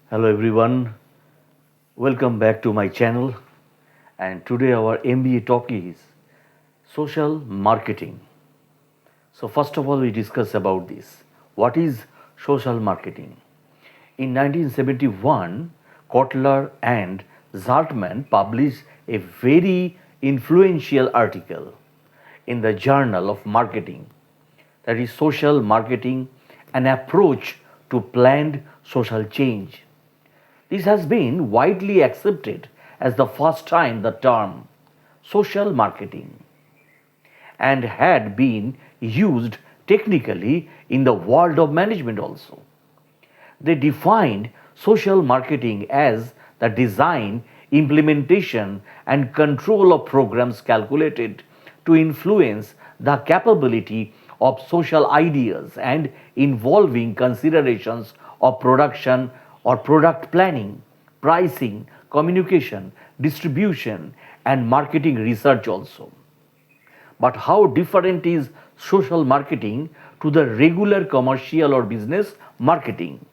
Hello everyone, welcome back to my channel. And today our MBA topic is social marketing. So first of all, we discuss about this. What is social marketing? In 1971, Kotler and Zartman published a very influential article in the Journal of Marketing, that is social marketing, an approach to planned social change. This has been widely accepted as the first time the term social marketing and had been used technically in the world of management also. They defined social marketing as the design, implementation, and control of programs calculated to influence the capability of social ideas and involving considerations of production or product planning, pricing, communication, distribution, and marketing research also. But how different is social marketing to the regular commercial or business marketing?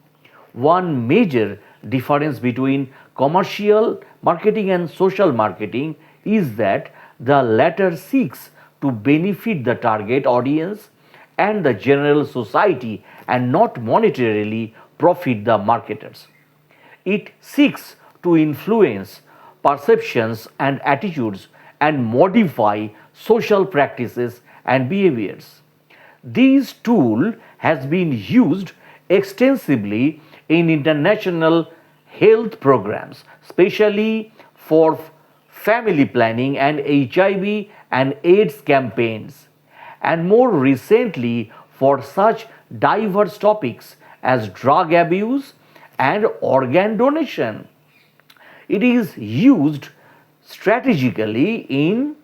One major difference between commercial marketing and social marketing is that the latter seeks to benefit the target audience and the general society and not monetarily profit the marketers. It seeks to influence perceptions and attitudes and modify social practices and behaviors. This tool has been used extensively in international health programs, especially for family planning and HIV and AIDS campaigns, and more recently for such diverse topics as drug abuse and organ donation. It is used strategically in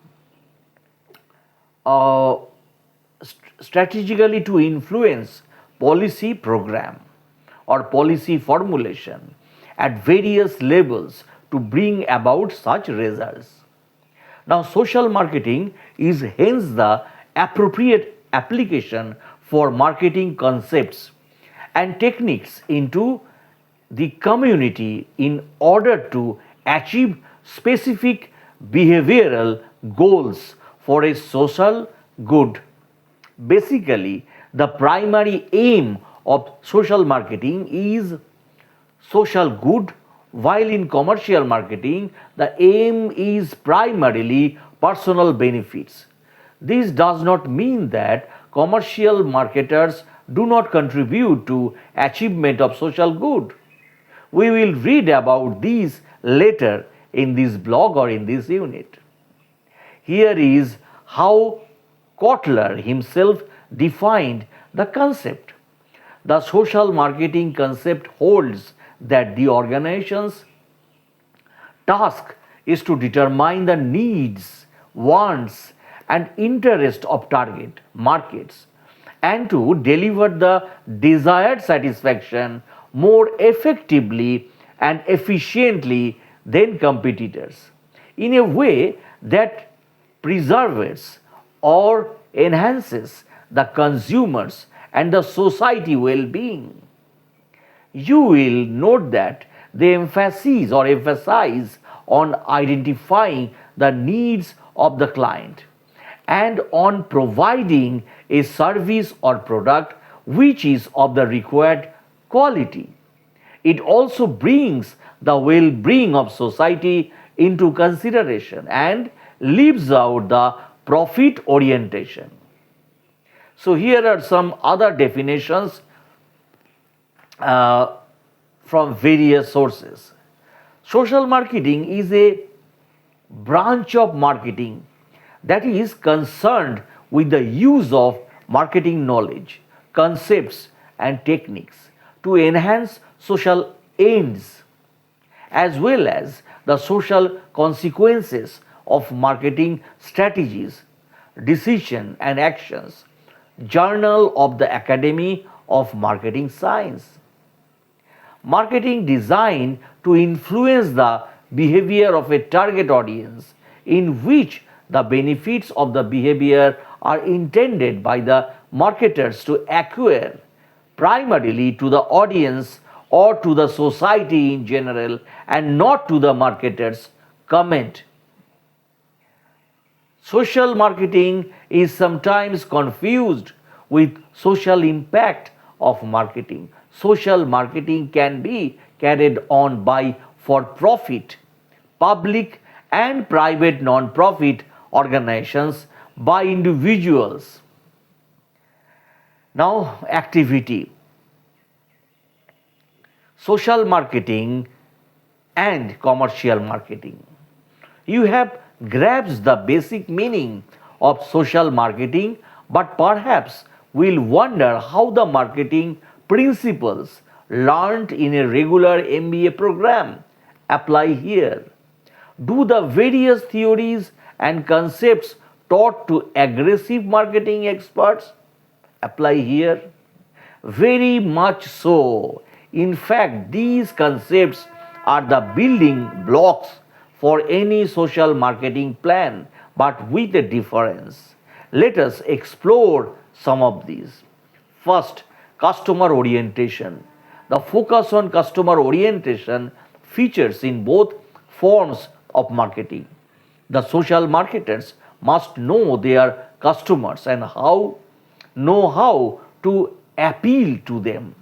uh, strategically to influence policy program or policy formulation at various levels to bring about such results. Now, social marketing is hence the appropriate application for marketing concepts and techniques into the community in order to achieve specific behavioral goals for a social good. Basically, the primary aim of social marketing is social good, while in commercial marketing, the aim is primarily personal benefits. This does not mean that commercial marketers do not contribute to achievement of social good. We will read about these later in this blog or in this unit. Here is how Kotler himself defined the concept. The social marketing concept holds that the organization's task is to determine the needs, wants, and interest of target markets and to deliver the desired satisfaction more effectively and efficiently than competitors in a way that preserves or enhances the consumers and the society well-being. You will note that they emphasize on identifying the needs of the client and on providing a service or product which is of the required quality. It also brings the well-being of society into consideration and leaves out the profit orientation. So here are some other definitions uh, from various sources. Social marketing is a branch of marketing that is concerned with the use of marketing knowledge, concepts, and techniques to enhance social ends as well as the social consequences of marketing strategies, decision and actions. Journal of the Academy of Marketing Science. Marketing designed to influence the behavior of a target audience in which the benefits of the behavior are intended by the marketers to acquire primarily to the audience or to the society in general and not to the marketer's comment. Social marketing is sometimes confused with social impact of marketing. Social marketing can be carried on by for profit, public and private non-profit organizations, by individuals. Now, activity. Social marketing and commercial marketing. You have grasped the basic meaning of social marketing, but perhaps will wonder how the marketing principles learned in a regular MBA program apply here. Do the various theories and concepts taught to aggressive marketing experts apply here? Very much so. In fact, these concepts are the building blocks for any social marketing plan, but with a difference. Let us explore some of these. First, customer orientation. The focus on customer orientation features in both forms of marketing. The social marketers must know their customers and know how to appeal to them.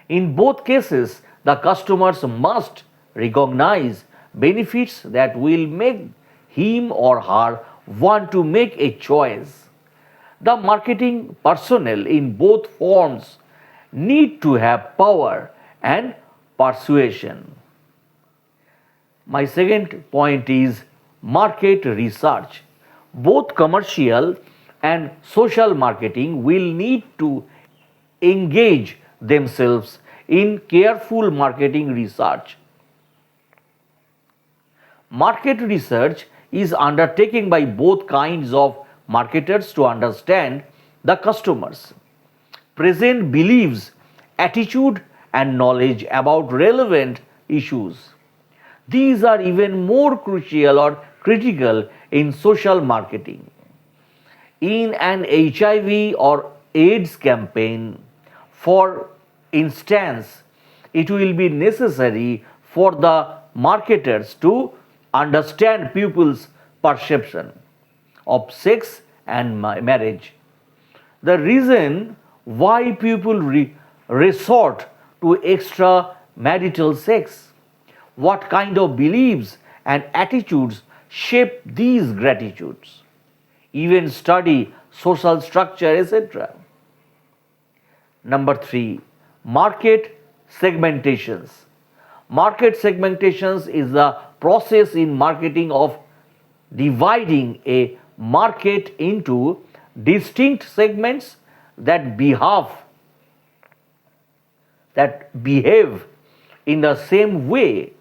In both cases, the customers must recognize benefits that will make him or her want to make a choice. The marketing personnel in both forms need to have power and persuasion. My second point is market research. Both commercial and social marketing will need to engage themselves in careful marketing research. Market research is undertaken by both kinds of marketers to understand the customers' present beliefs, attitude, and knowledge about relevant issues. These are even more crucial or critical in social marketing. In an HIV or AIDS campaign, for instance, it will be necessary for the marketers to understand people's perception of sex and marriage. The reason why people resort to extramarital sex, what kind of beliefs and attitudes shape these gratitudes, even study social structure, etc. Number 3, market segmentations. Market segmentations is the process in marketing of dividing a market into distinct segments that behave in the same way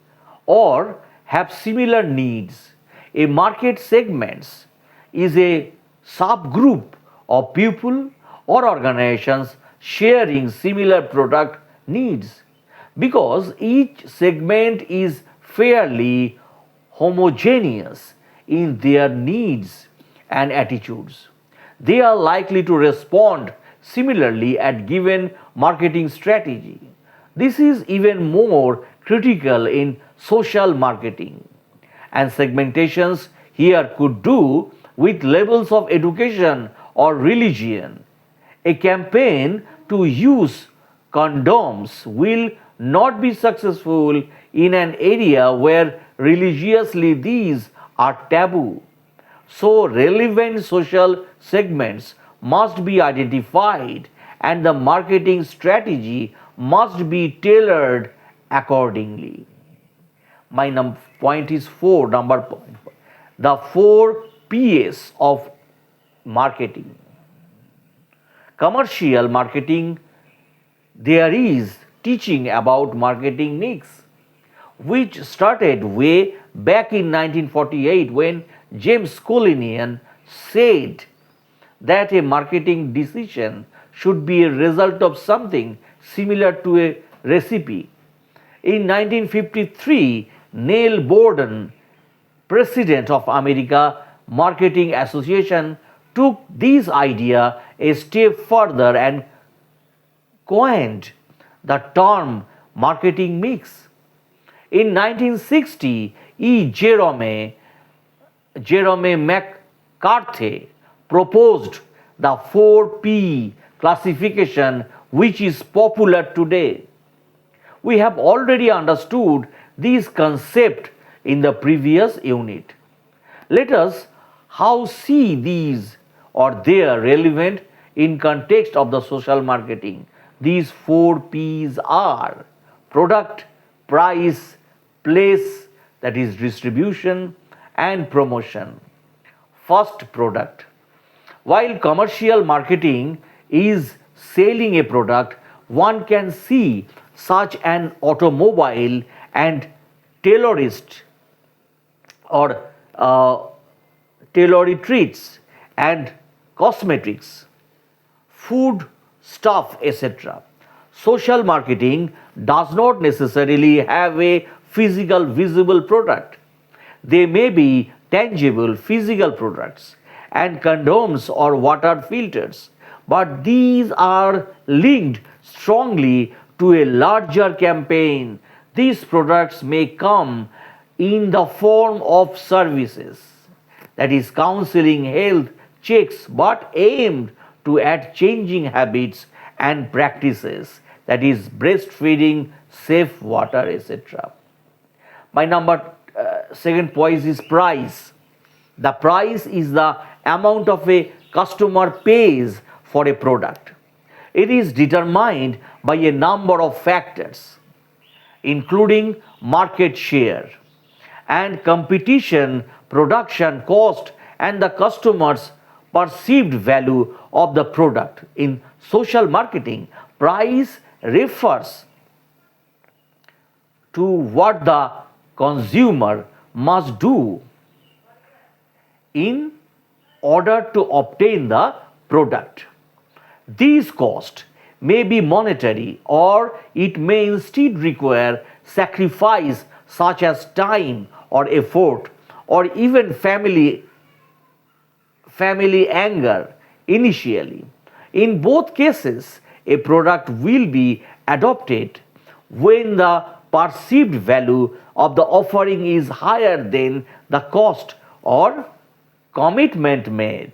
or have similar needs. A market segments is a subgroup of people or organizations sharing similar product needs. Because each segment is fairly homogeneous in their needs and attitudes, they are likely to respond similarly at given marketing strategy. This is even more critical in social marketing. And segmentations here could do with levels of education or religion. A campaign to use condoms will not be successful in an area where religiously these are taboo. So, relevant social segments must be identified and the marketing strategy must be tailored accordingly. My point is 4, number point. The 4 P's of marketing. Commercial marketing, there is teaching about marketing mix, which started way back in 1948 when James Colinian said that a marketing decision should be a result of something similar to a recipe. In 1953, Neil Borden, president of America Marketing Association, took this idea a step further and coined the term marketing mix. In 1960, Jerome McCarthy proposed the 4P classification, which is popular today. We have already understood this concept in the previous unit. Let us how see these or they are relevant in context of the social marketing. These 4Ps are product, price, place, that is distribution, and promotion. First, product. While commercial marketing is selling a product, one can see such an automobile and tailorist or tailored treats and cosmetics, food, stuff, etc. Social marketing does not necessarily have a physical, visible product. They may be tangible, physical products and condoms or water filters, but these are linked strongly to a larger campaign. These products may come in the form of services, that is, counseling, health checks, but aimed to at changing habits and practices, that is, breastfeeding, safe water, etc. My second point is price. The price is the amount of a customer pays for a product. It is determined by a number of factors, including market share and competition, production cost, and the customer's perceived value of the product. In social marketing, price refers to what the consumer must do in order to obtain the product. These costs may be monetary or it may instead require sacrifice such as time or effort or even family anger initially. In both cases, a product will be adopted when the perceived value of the offering is higher than the cost or commitment made.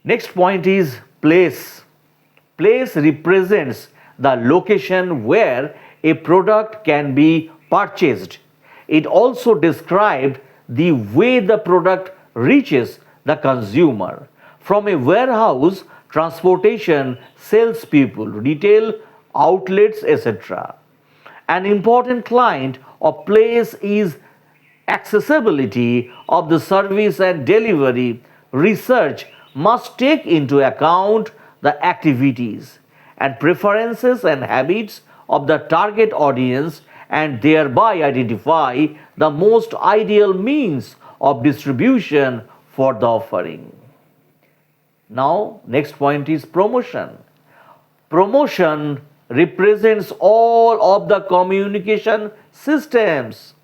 Next point is place. Place represents the location where a product can be purchased. It also describes the way the product reaches the consumer. From a warehouse, transportation, salespeople, retail outlets, etc. An important client of place is accessibility of the service and delivery. Research must take into account the activities and preferences and habits of the target audience and thereby identify the most ideal means of distribution for the offering. Now, next point is promotion. Promotion represents all of the communication systems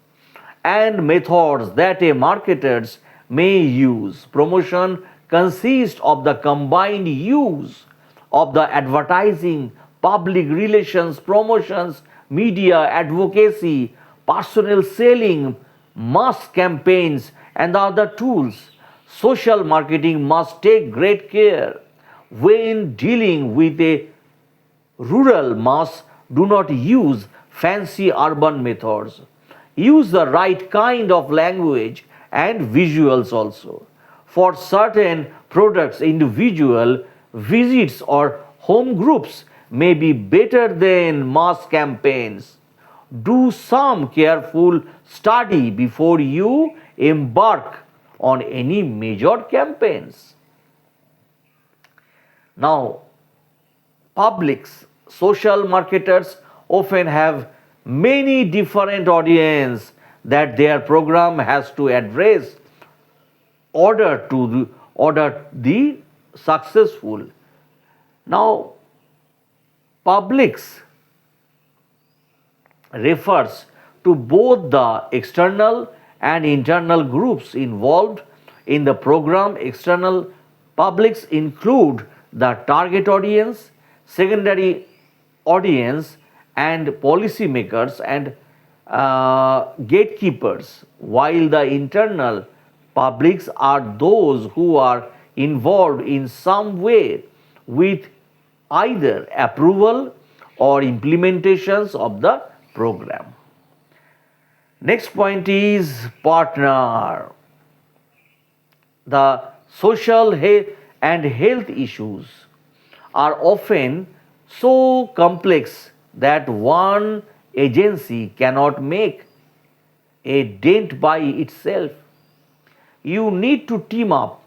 and methods that a marketers may use. Promotion consists of the combined use of the advertising, public relations, promotions, media, advocacy, personal selling, mass campaigns, and other tools. Social marketing must take great care when dealing with a rural mass. Do not use fancy urban methods. Use the right kind of language and visuals also. For certain products, individual visits or home groups may be better than mass campaigns. Do some careful study before you embark on any major campaigns. Now, publics, social marketers often have many different audience that their program has to address order the successful. Now, publics refers to both the external and internal groups involved in the program. External publics include the target audience, secondary audience, and policymakers and gatekeepers, while the internal publics are those who are involved in some way with either approval or implementations of the program. Next point is partner. The social and health issues are often so complex that one agency cannot make a dent by itself. You need to team up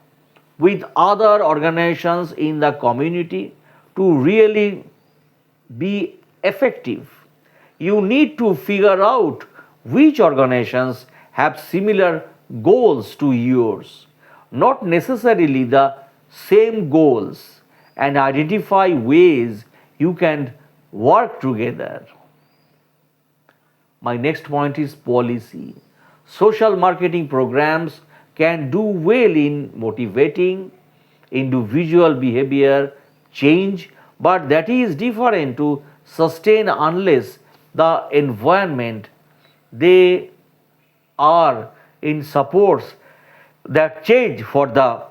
with other organizations in the community to really be effective. You need to figure out which organizations have similar goals to yours, not necessarily the same goals, and identify ways you can work together. My next point is policy. Social marketing programs can do well in motivating individual behavior change, but that is different to sustain unless the environment they are in supports that change for the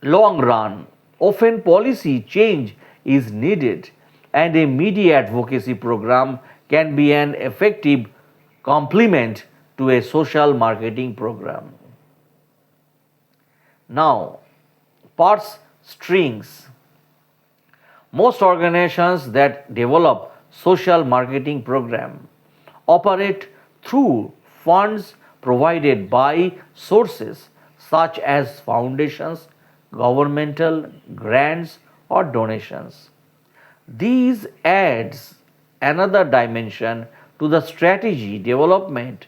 long run. Often policy change is needed, and a media advocacy program can be an effective complement to a social marketing program. Now, purse strings. Most organizations that develop social marketing program operate through funds provided by sources such as foundations, governmental grants or donations. These adds another dimension to the strategy development,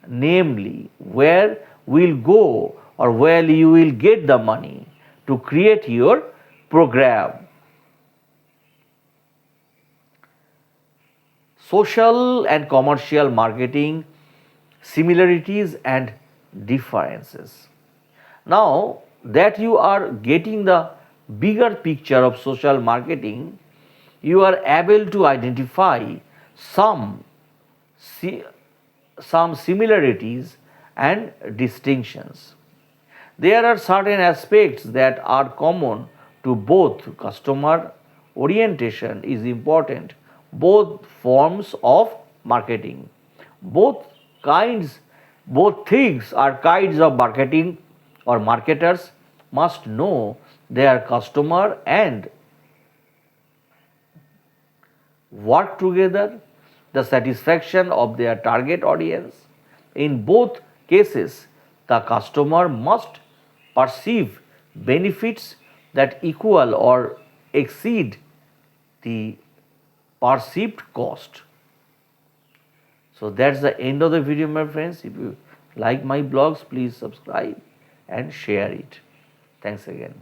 namely where will go or where you will get the money to create your program. Social and commercial marketing similarities and differences. Now that you are getting the bigger picture of social marketing, you are able to identify some similarities and distinctions. There are certain aspects that are common to both. Customer orientation is important, both forms of marketing. Both kinds, both things are kinds of marketing, or marketers must know their customer and work together the satisfaction of their target audience. In both cases, the customer must perceive benefits that equal or exceed the perceived cost. So that's the end of the video, my friends. If you like my blogs, please subscribe and share it. Thanks again.